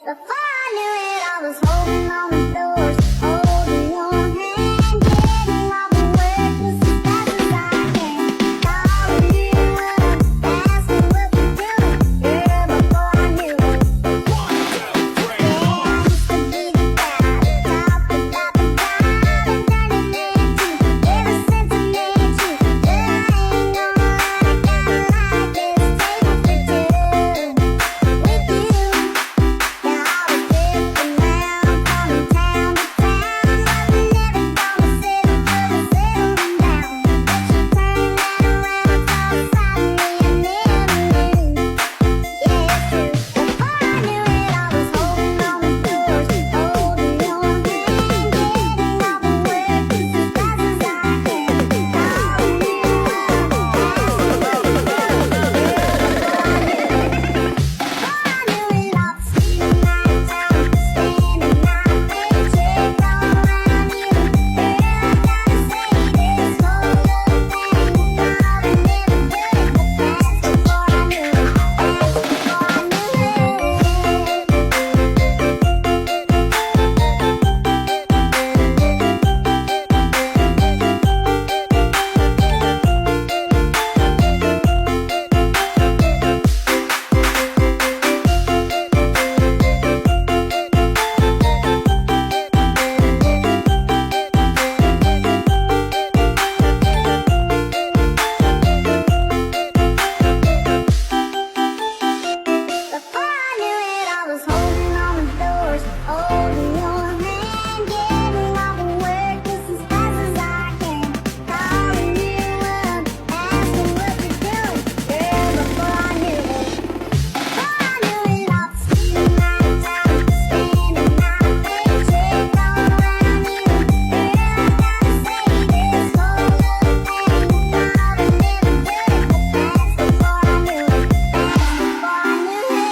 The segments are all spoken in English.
Before I knew it, I was holding on the doors, holding your hand, getting all the work just as fast as I can. Calling you up, asking what you're doing, girl, before I knew it. Yeah, I used to be the guy that talked about the time and done it there too. Ever since I met you, girl, I ain't gonna lie, I gotta like this table for two with you. Yeah, I was drifting round from town to town, loving every dollar, sitting for the settling down. But you turned that around, so suddenly I never knew. Yeah, it's true. Before I knew it, I was holding on the doors, holding your hand, getting all the work just as fast as I can. Calling you up, asking what you're doing, girl, before I knew it. Before I knew it, I was sleeping around town, spending my paycheck all around you. Girl, I gotta say this whole little thing, thought I never would, but that's before I knew it. That's before I knew Before I knew it, I was holding on the doors, holding your hand, getting all the work just as fast as I can. Calling you up, asking what you're doing, girl, before I knew it. Before I knew it, I was sleeping around town, spending my paycheck all around you. Girl, I gotta say this whole little thing, thought I never would, but that's before I knew it. That's before I knew it.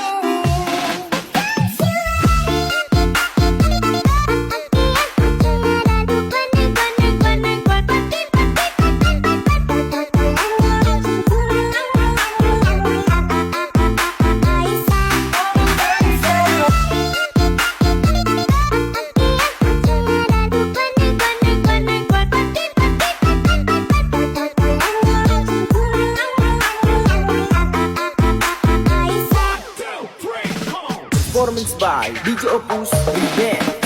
Performance by DJ Opus Band.